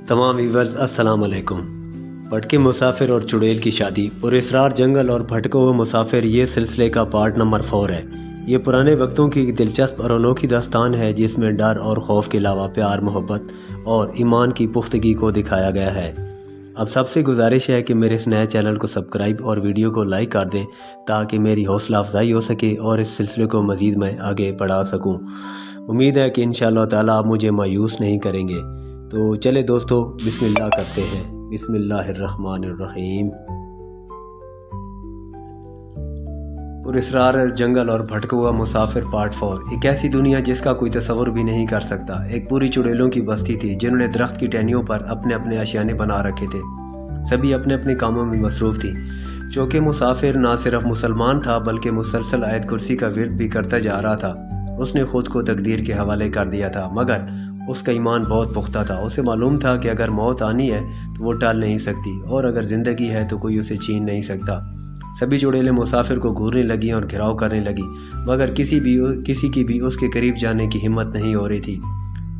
تمام ویورز السلام علیکم۔ بھٹکے مسافر اور چڑیل کی شادی، پراسرار جنگل اور بھٹکے ہوئے مسافر، یہ سلسلے کا پارٹ نمبر 4 ہے۔ یہ پرانے وقتوں کی دلچسپ اور انوکھی داستان ہے جس میں ڈر اور خوف کے علاوہ پیار، محبت اور ایمان کی پختگی کو دکھایا گیا ہے۔ اب سب سے گزارش ہے کہ میرے اس نئے چینل کو سبسکرائب اور ویڈیو کو لائک کر دیں تاکہ میری حوصلہ افزائی ہو سکے اور اس سلسلے کو مزید میں آگے بڑھا سکوں۔ امید ہے کہ انشاءاللہ تعالیٰ آپ مجھے مایوس نہیں کریں گے۔ تو چلے دوستو، بسم اللہ کرتے ہیں۔ بسم اللہ الرحمن الرحیم۔ پراسرار جنگل اور بھٹکا ہوا مسافر پارٹ 4۔ ایک ایسی دنیا جس کا کوئی تصور بھی نہیں کر سکتا۔ ایک پوری چڑیلوں کی بستی تھی جنہوں نے درخت کی ٹہنیوں پر اپنے اپنے آشیانے بنا رکھے تھے۔ سبھی اپنے اپنے کاموں میں مصروف تھی۔ چونکہ مسافر نہ صرف مسلمان تھا بلکہ مسلسل آیت کرسی کا ورد بھی کرتا جا رہا تھا۔ اس نے خود کو تقدیر کے حوالے کر دیا تھا، مگر اس کا ایمان بہت پختہ تھا۔ اسے معلوم تھا کہ اگر موت آنی ہے تو وہ ٹال نہیں سکتی، اور اگر زندگی ہے تو کوئی اسے چھین نہیں سکتا۔ سبھی چڑیلیں مسافر کو گھورنے لگیں اور گھراؤ کرنے لگیں، مگر کسی کی بھی اس کے قریب جانے کی ہمت نہیں ہو رہی تھی۔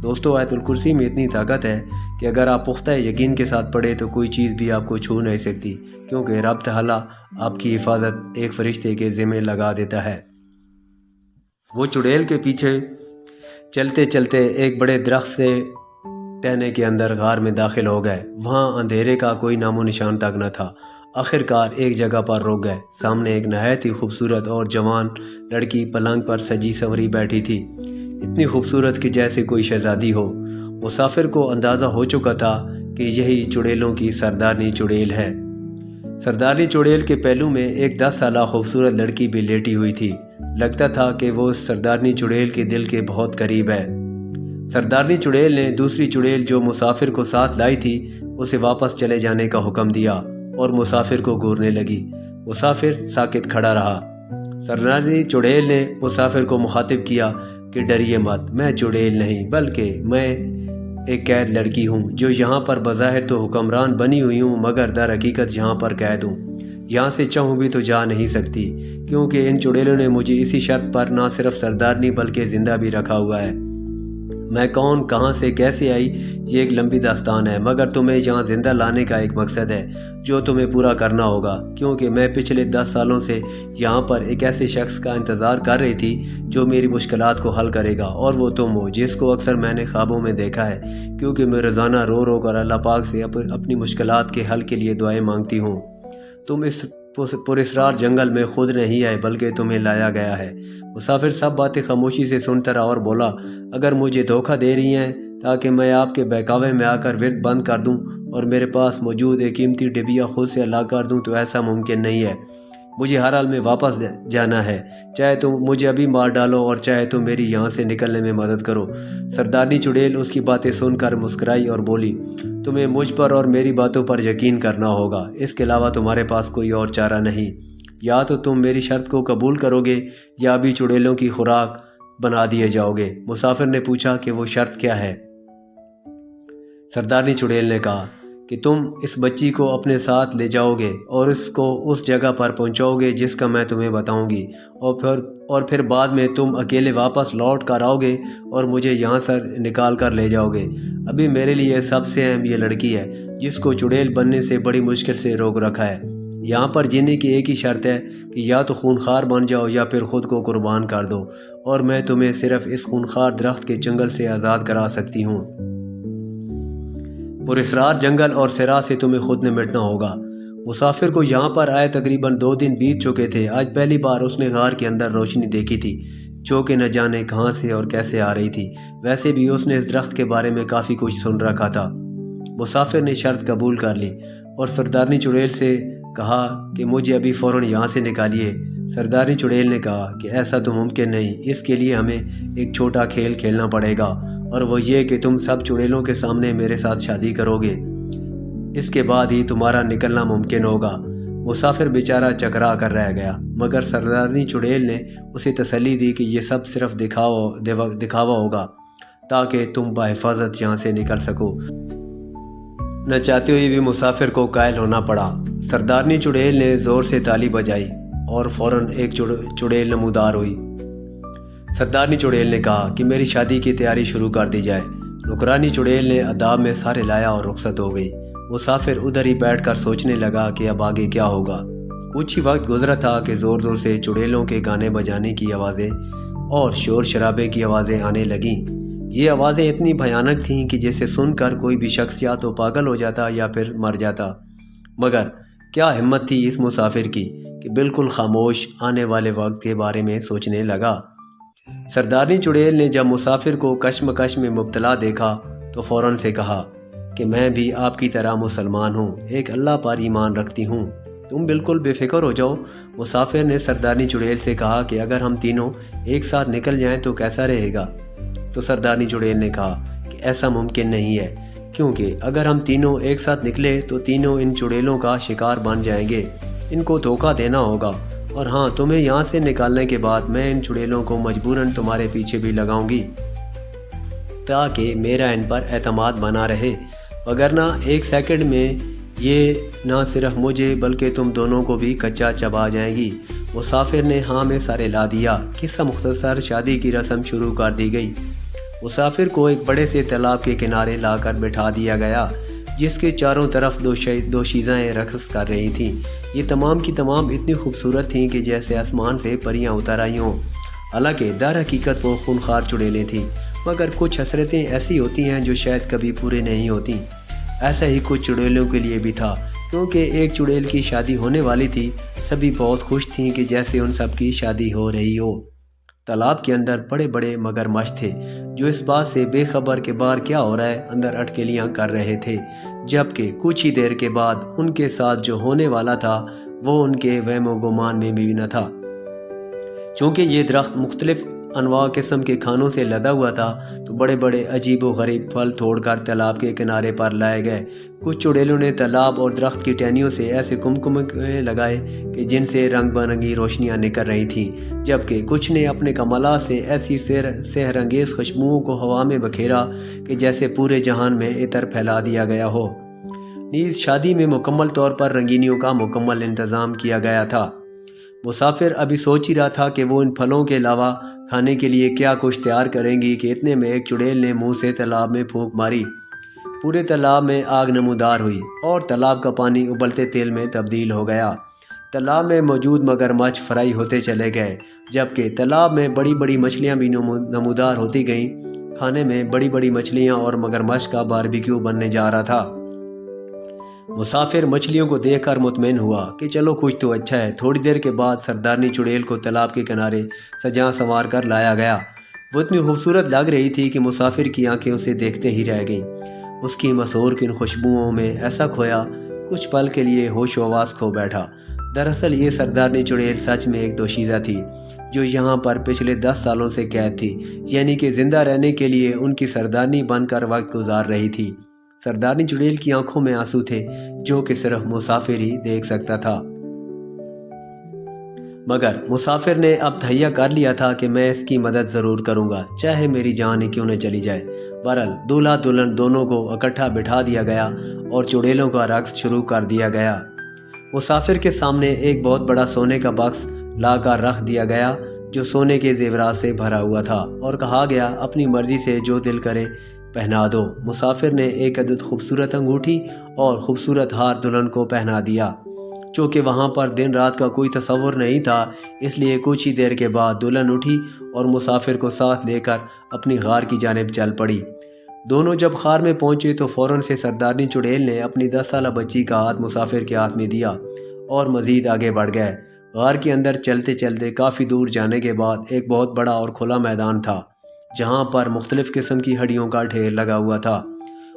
دوستو، آیت الکرسی میں اتنی طاقت ہے کہ اگر آپ پختہ یقین کے ساتھ پڑھیں تو کوئی چیز بھی آپ کو چھو نہیں سکتی، کیونکہ رب تعالیٰ آپ کی حفاظت ایک فرشتے کے ذمہ لگا دیتا ہے۔ وہ چڑیل کے پیچھے چلتے چلتے ایک بڑے درخت سے ٹہنے کے اندر غار میں داخل ہو گئے۔ وہاں اندھیرے کا کوئی نام و نشان تک نہ تھا۔ آخرکار ایک جگہ پر رک گئے۔ سامنے ایک نہایت ہی خوبصورت اور جوان لڑکی پلنگ پر سجی سنوری بیٹھی تھی، اتنی خوبصورت کہ جیسے کوئی شہزادی ہو۔ مسافر کو اندازہ ہو چکا تھا کہ یہی چڑیلوں کی سردارنی چڑیل ہے۔ سردارنی چڑیل کے پہلو میں ایک 10 سالہ خوبصورت لڑکی بھی لیٹی ہوئی تھی۔ لگتا تھا کہ وہ سردارنی چڑیل کے دل کے بہت قریب ہے۔ سردارنی چڑیل نے دوسری چڑیل جو مسافر کو ساتھ لائی تھی اسے واپس چلے جانے کا حکم دیا اور مسافر کو گھورنے لگی۔ مسافر ساکت کھڑا رہا۔ سردارنی چڑیل نے مسافر کو مخاطب کیا کہ ڈریے مت، میں چڑیل نہیں بلکہ میں ایک قید لڑکی ہوں جو یہاں پر بظاہر تو حکمران بنی ہوئی ہوں، مگر در حقیقت یہاں پر قید ہوں۔ یہاں سے چاہوں بھی تو جا نہیں سکتی، کیونکہ ان چڑیلوں نے مجھے اسی شرط پر نہ صرف سردارنی بلکہ زندہ بھی رکھا ہوا ہے۔ میں کون، کہاں سے، کیسے آئی، یہ ایک لمبی داستان ہے، مگر تمہیں یہاں زندہ لانے کا ایک مقصد ہے جو تمہیں پورا کرنا ہوگا، کیونکہ میں پچھلے 10 سالوں سے یہاں پر ایک ایسے شخص کا انتظار کر رہی تھی جو میری مشکلات کو حل کرے گا، اور وہ تم ہو جس کو اکثر میں نے خوابوں میں دیکھا ہے، کیونکہ میں روزانہ رو رو کر اللہ پاک سے اپنی مشکلات کے حل کے لیے دعائیں مانگتی ہوں۔ تم اس پراسرار جنگل میں خود نہیں آئے بلکہ تمہیں لایا گیا ہے۔ مسافر سب باتیں خاموشی سے سنتا رہا اور بولا، اگر مجھے دھوکہ دے رہی ہیں تاکہ میں آپ کے بہکاوے میں آ کر ورد بند کر دوں اور میرے پاس موجود ایک قیمتی ڈبیا خود سے الگ کر دوں تو ایسا ممکن نہیں ہے۔ مجھے ہر حال میں واپس جانا ہے، چاہے تم مجھے ابھی مار ڈالو اور چاہے تم میری یہاں سے نکلنے میں مدد کرو۔ سردارنی چڑیل اس کی باتیں سن کر مسکرائی اور بولی، تمہیں مجھ پر اور میری باتوں پر یقین کرنا ہوگا، اس کے علاوہ تمہارے پاس کوئی اور چارہ نہیں۔ یا تو تم میری شرط کو قبول کرو گے یا ابھی چڑیلوں کی خوراک بنا دیے جاؤ گے۔ مسافر نے پوچھا کہ وہ شرط کیا ہے؟ سردارنی چڑیل نے کہا کہ تم اس بچی کو اپنے ساتھ لے جاؤ گے اور اس کو اس جگہ پر پہنچاؤ گے جس کا میں تمہیں بتاؤں گی، اور پھر بعد میں تم اکیلے واپس لوٹ کر آؤ گے اور مجھے یہاں سے نکال کر لے جاؤ گے۔ ابھی میرے لیے سب سے اہم یہ لڑکی ہے جس کو چڑیل بننے سے بڑی مشکل سے روک رکھا ہے۔ یہاں پر جینے کی ایک ہی شرط ہے کہ یا تو خونخوار بن جاؤ یا پھر خود کو قربان کر دو، اور میں تمہیں صرف اس خونخوار درخت کے چنگل سے آزاد کرا سکتی ہوں۔ پراسرار جنگل اور صحرا سے تمہیں خود نمٹنا ہوگا۔ مسافر کو یہاں پر آئے تقریباً 2 دن بیت چکے تھے۔ آج پہلی بار اس نے غار کے اندر روشنی دیکھی تھی جو کہ نہ جانے کہاں سے اور کیسے آ رہی تھی۔ ویسے بھی اس نے اس درخت کے بارے میں کافی کچھ سن رکھا تھا۔ مسافر نے شرط قبول کر لی اور سردارنی چڑیل سے کہا کہ مجھے ابھی فوراً یہاں سے نکالیے۔ سردارنی چڑیل نے کہا کہ ایسا تو ممکن نہیں، اس کے لیے ہمیں ایک چھوٹا کھیل کھیلنا پڑے گا، اور وہ یہ کہ تم سب چڑیلوں کے سامنے میرے ساتھ شادی کرو گے، اس کے بعد ہی تمہارا نکلنا ممکن ہوگا۔ مسافر بیچارہ چکرا کر رہ گیا، مگر سردارنی چڑیل نے اسے تسلی دی کہ یہ سب صرف دکھاوا ہوگا تاکہ تم بحفاظت یہاں سے نکل سکو۔ نہ چاہتے ہوئے بھی مسافر کو قائل ہونا پڑا۔ سردارنی چڑیل نے زور سے تالی بجائی اور فوراً ایک چڑیل نمودار ہوئی۔ سردارنی چڑیل نے کہا کہ میری شادی کی تیاری شروع کر دی جائے۔ نکرانی چڑیل نے اداب میں سارے لایا اور رخصت ہو گئی۔ مسافر ادھر ہی بیٹھ کر سوچنے لگا کہ اب آگے کیا ہوگا۔ کچھ ہی وقت گزرا تھا کہ زور زور سے چڑیلوں کے گانے بجانے کی آوازیں اور شور شرابے کی آوازیں آنے لگیں۔ یہ آوازیں اتنی بھیانک تھیں کہ جسے سن کر کوئی بھی شخص یا تو پاگل ہو جاتا یا پھر مر جاتا۔ مگر کیا ہمت تھی اس مسافر کی کہ بالکل خاموش آنے والے وقت کے بارے میں سوچنے لگا۔ سردارنی چڑیل نے جب مسافر کو کشمکش میں مبتلا دیکھا تو فوراً سے کہا کہ میں بھی آپ کی طرح مسلمان ہوں، ایک اللہ پر ایمان رکھتی ہوں، تم بالکل بے فکر ہو جاؤ۔ مسافر نے سردارنی چڑیل سے کہا کہ اگر ہم تینوں ایک ساتھ نکل جائیں تو کیسا رہے گا؟ تو سردارنی چڑیل نے کہا کہ ایسا ممکن نہیں ہے، کیونکہ اگر ہم تینوں ایک ساتھ نکلے تو تینوں ان چڑیلوں کا شکار بن جائیں گے، ان کو دھوکہ دینا ہوگا، اور ہاں تمہیں یہاں سے نکالنے کے بعد میں ان چڑیلوں کو مجبوراً تمہارے پیچھے بھی لگاؤں گی تاکہ میرا ان پر اعتماد بنا رہے، وگرنہ ایک سیکنڈ میں یہ نہ صرف مجھے بلکہ تم دونوں کو بھی کچا چبا جائیں گی۔ مسافر نے ہاں میں سارے لا دیا۔ قصہ مختصر، شادی کی رسم شروع کر دی گئی۔ مسافر کو ایک بڑے سے تالاب کے کنارے لا کر بٹھا دیا گیا جس کے چاروں طرف دو شیزائیں رقص کر رہی تھیں۔ یہ تمام کی تمام اتنی خوبصورت تھیں کہ جیسے آسمان سے پریاں اتر آئی ہوں۔ حالانکہ در حقیقت وہ خونخوار چڑیلیں تھیں، مگر کچھ حسرتیں ایسی ہوتی ہیں جو شاید کبھی پورے نہیں ہوتیں۔ ایسا ہی کچھ چڑیلوں کے لیے بھی تھا، کیونکہ ایک چڑیل کی شادی ہونے والی تھی۔ سبھی بہت خوش تھیں کہ جیسے ان سب کی شادی ہو رہی ہو۔ تالاب کے اندر بڑے بڑے مگرمچھ تھے جو اس بات سے بے خبر کہ باہر کیا ہو رہا ہے اندر اٹکلیاں کر رہے تھے، جبکہ کچھ ہی دیر کے بعد ان کے ساتھ جو ہونے والا تھا وہ ان کے وہم و گمان میں بھی نہ تھا۔ چونکہ یہ درخت مختلف انواع قسم کے کھانوں سے لدا ہوا تھا تو بڑے بڑے عجیب و غریب پھل توڑ کر تالاب کے کنارے پر لائے گئے۔ کچھ چڑیلوں نے تالاب اور درخت کی ٹہنیوں سے ایسے کمکمے لگائے کہ جن سے رنگ برنگی روشنیاں نکل رہی تھیں، جبکہ کچھ نے اپنے کمالات سے ایسی سحر انگیز خوشبوؤں کو ہوا میں بکھیرا کہ جیسے پورے جہان میں عطر پھیلا دیا گیا ہو۔ نیز شادی میں مکمل طور پر رنگینیوں کا مکمل انتظام کیا گیا تھا۔ مسافر ابھی سوچ ہی رہا تھا کہ وہ ان پھلوں کے علاوہ کھانے کے لیے کیا کچھ تیار کریں گی کہ اتنے میں ایک چڑیل نے منہ سے تالاب میں پھونک ماری۔ پورے تالاب میں آگ نمودار ہوئی اور تالاب کا پانی ابلتے تیل میں تبدیل ہو گیا۔ تالاب میں موجود مگرمچھ فرائی ہوتے چلے گئے، جبکہ تالاب میں بڑی بڑی مچھلیاں بھی نمودار ہوتی گئیں۔ کھانے میں بڑی بڑی مچھلیاں اور مگرمچھ کا باربیکیو بننے جا رہا تھا۔ مسافر مچھلیوں کو دیکھ کر مطمئن ہوا کہ چلو کچھ تو اچھا ہے۔ تھوڑی دیر کے بعد سردارنی چڑیل کو تالاب کے کنارے سجا سنوار کر لایا گیا۔ وہ اتنی خوبصورت لگ رہی تھی کہ مسافر کی آنکھیں اسے دیکھتے ہی رہ گئیں۔ اس کی مسحور کن خوشبوؤں میں ایسا کھویا، کچھ پل کے لیے ہوش و حواس کھو بیٹھا۔ دراصل یہ سردارنی چڑیل سچ میں ایک دوشیزہ تھی جو یہاں پر پچھلے 10 سالوں سے قید تھی، یعنی کہ زندہ رہنے کے لیے ان کی سردارنی بن کر وقت گزار رہی تھی۔ سردارنی چڑیل کی آنکھوں میں آنسو تھے جو کہ صرف مسافر ہی دیکھ سکتا تھا، مگر مسافر نے اب تہیہ کر لیا تھا کہ میں اس کی مدد ضرور کروں گا، چاہے میری جان ہی کیوں نہ چلی جائے۔ بہرحال دولہا دلہن دونوں کو اکٹھا بٹھا دیا گیا اور چڑیلوں کا رقص شروع کر دیا گیا۔ مسافر کے سامنے ایک بہت بڑا سونے کا باکس لا کر رکھ دیا گیا جو سونے کے زیورات سے بھرا ہوا تھا، اور کہا گیا اپنی مرضی سے جو دل کرے پہنا دو۔ مسافر نے ایک عدد خوبصورت انگوٹھی اور خوبصورت ہار دلہن کو پہنا دیا۔ چونکہ وہاں پر دن رات کا کوئی تصور نہیں تھا، اس لیے کچھ ہی دیر کے بعد دلہن اٹھی اور مسافر کو ساتھ لے کر اپنی غار کی جانب چل پڑی۔ دونوں جب غار میں پہنچے تو فوراً سے سردارنی چڑیل نے اپنی 10 سالہ بچی کا ہاتھ مسافر کے ہاتھ میں دیا اور مزید آگے بڑھ گئے۔ غار کے اندر چلتے چلتے کافی دور جانے کے بعد ایک بہت بڑا اور کھلا میدان تھا جہاں پر مختلف قسم کی ہڈیوں کا ڈھیر لگا ہوا تھا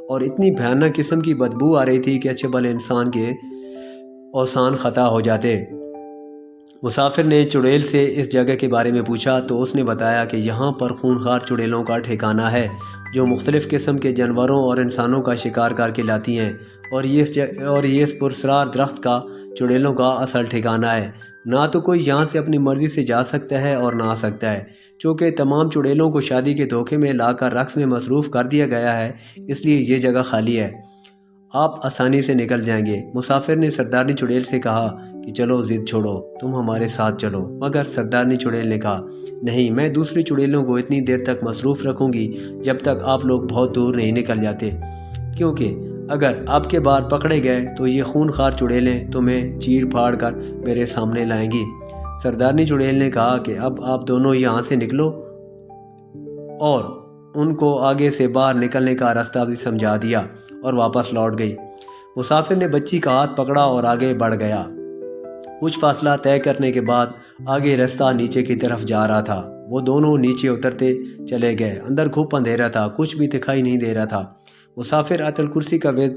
اور اتنی بھیانک قسم کی بدبو آ رہی تھی کہ اچھے بھلے انسان کے اوسان خطا ہو جاتے۔ مسافر نے چڑیل سے اس جگہ کے بارے میں پوچھا تو اس نے بتایا کہ یہاں پر خونخوار چڑیلوں کا ٹھکانہ ہے جو مختلف قسم کے جانوروں اور انسانوں کا شکار کر کے لاتی ہیں، اور یہ اس پراسرار درخت کا چڑیلوں کا اصل ٹھکانہ ہے۔ نہ تو کوئی یہاں سے اپنی مرضی سے جا سکتا ہے اور نہ آ سکتا ہے، چونکہ تمام چڑیلوں کو شادی کے دھوکے میں لا کر رقص میں مصروف کر دیا گیا ہے، اس لیے یہ جگہ خالی ہے۔ آپ آسانی سے نکل جائیں گے۔ مسافر نے سردارنی چڑیل سے کہا کہ چلو ضد چھوڑو، تم ہمارے ساتھ چلو، مگر سردارنی چڑیل نے کہا نہیں، میں دوسری چڑیلوں کو اتنی دیر تک مصروف رکھوں گی جب تک آپ لوگ بہت دور نہیں نکل جاتے، کیونکہ اگر آپ کے بار پکڑے گئے تو یہ خونخوار چڑیلیں تمہیں چیر پھاڑ کر میرے سامنے لائیں گی۔ سردارنی چڑیل نے کہا کہ اب آپ دونوں یہاں سے نکلو، اور ان کو آگے سے باہر نکلنے کا راستہ بھی سمجھا دیا اور واپس لوٹ گئی۔ مسافر نے بچی کا ہاتھ پکڑا اور آگے بڑھ گیا۔ کچھ فاصلہ طے کرنے کے بعد آگے راستہ نیچے کی طرف جا رہا تھا۔ وہ دونوں نیچے اترتے چلے گئے۔ اندر خوب اندھیرا تھا، کچھ بھی دکھائی نہیں دے رہا تھا۔ مسافر آیت الکرسی کا ورد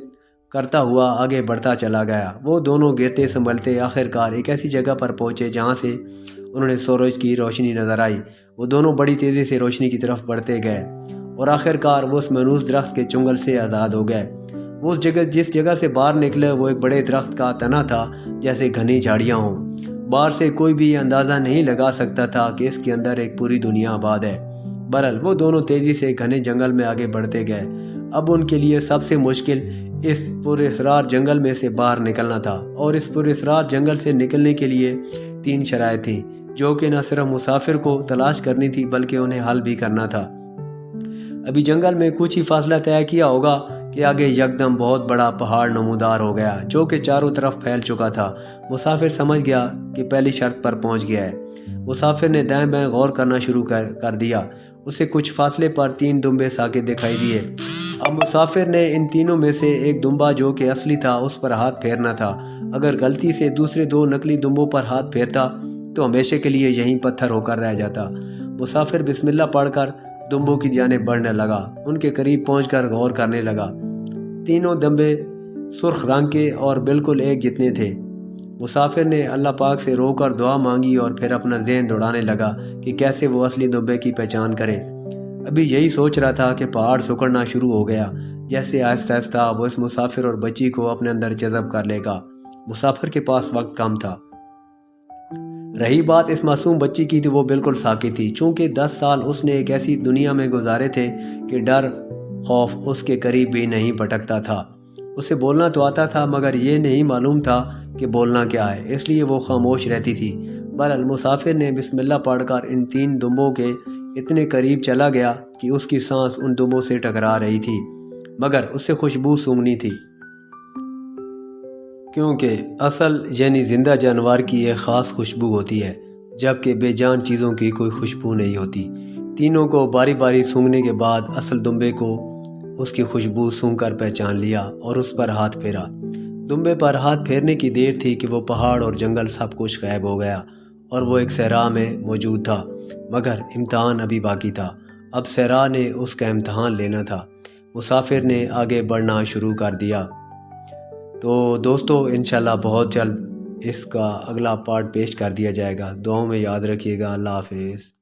کرتا ہوا آگے بڑھتا چلا گیا۔ وہ دونوں گرتے سنبھلتے آخرکار ایک ایسی جگہ پر پہنچے جہاں سے انہوں نے سورج کی روشنی نظر آئی۔ وہ دونوں بڑی تیزی سے روشنی کی طرف بڑھتے گئے اور آخرکار وہ اس منحوس درخت کے چنگل سے آزاد ہو گئے۔ وہ جس جگہ سے باہر نکلے وہ ایک بڑے درخت کا تنا تھا، جیسے گھنی جھاڑیاں ہوں۔ باہر سے کوئی بھی یہ اندازہ نہیں لگا سکتا تھا کہ اس کے اندر ایک پوری دنیا آباد ہے۔ بہرحال وہ دونوں تیزی سے گھنے جنگل میں آگے بڑھتے گئے۔ اب ان کے لیے سب سے مشکل اس پراسرار جنگل میں سے باہر نکلنا تھا، اور اس پراسرار جنگل سے نکلنے کے لیے 3 شرائط تھیں، جو کہ نہ صرف مسافر کو تلاش کرنی تھی بلکہ انہیں حل بھی کرنا تھا۔ ابھی جنگل میں کچھ ہی فاصلہ طے کیا ہوگا کہ آگے یکدم بہت بڑا پہاڑ نمودار ہو گیا، جو کہ چاروں طرف پھیل چکا تھا۔ مسافر سمجھ گیا کہ پہلی شرط پر پہنچ گیا ہے۔ مسافر نے دائیں بائیں غور کرنا شروع کر دیا۔ اسے کچھ فاصلے پر 3 دمبے ساکت دکھائی دیے۔ اب مسافر نے ان تینوں میں سے ایک دمبا جو کہ اصلی تھا اس پر ہاتھ پھیرنا تھا۔ اگر غلطی سے دوسرے 2 نقلی دمبوں پر ہاتھ پھیرتا تو ہمیشہ کے لیے یہیں پتھر ہو کر رہ جاتا۔ مسافر بسم اللہ پڑھ کر دمبوں کی جانب بڑھنے لگا، ان کے قریب پہنچ کر غور کرنے لگا۔ تینوں دمبے سرخ رنگ کے اور بالکل ایک جتنے تھے۔ مسافر نے اللہ پاک سے رو کر دعا مانگی اور پھر اپنا ذہن دوڑانے لگا کہ کیسے وہ اصلی دمبے کی پہچان کرے۔ ابھی یہی سوچ رہا تھا کہ پہاڑ سکڑنا شروع ہو گیا، جیسے آہستہ آہستہ وہ اس مسافر اور بچی کو اپنے اندر جذب کر لے گا۔ مسافر کے پاس وقت کم تھا۔ رہی بات اس معصوم بچی کی تو وہ بالکل ساکت تھی، چونکہ 10 سال اس نے ایک ایسی دنیا میں گزارے تھے کہ ڈر خوف اس کے قریب بھی نہیں پھٹکتا تھا۔ اسے بولنا تو آتا تھا مگر یہ نہیں معلوم تھا کہ بولنا کیا ہے، اس لیے وہ خاموش رہتی تھی۔ بہرحال مسافر نے بسم اللہ پڑھ کر ان 3 دمبوں کے اتنے قریب چلا گیا کہ اس کی سانس ان دمبوں سے ٹکرا رہی تھی، مگر اسے خوشبو سونگھنی تھی، کیونکہ اصل یعنی زندہ جانور کی ایک خاص خوشبو ہوتی ہے، جبکہ بے جان چیزوں کی کوئی خوشبو نہیں ہوتی۔ تینوں کو باری باری سونگھنے کے بعد اصل دمبے کو اس کی خوشبو سونگھ کر پہچان لیا اور اس پر ہاتھ پھیرا۔ دمبے پر ہاتھ پھیرنے کی دیر تھی کہ وہ پہاڑ اور جنگل سب کچھ غائب ہو گیا اور وہ ایک صحرا میں موجود تھا، مگر امتحان ابھی باقی تھا۔ اب صحرا نے اس کا امتحان لینا تھا۔ مسافر نے آگے بڑھنا شروع کر دیا۔ تو دوستو انشاءاللہ بہت جلد اس کا اگلا پارٹ پیش کر دیا جائے گا۔ دعاؤں میں یاد رکھیے گا۔ اللہ حافظ۔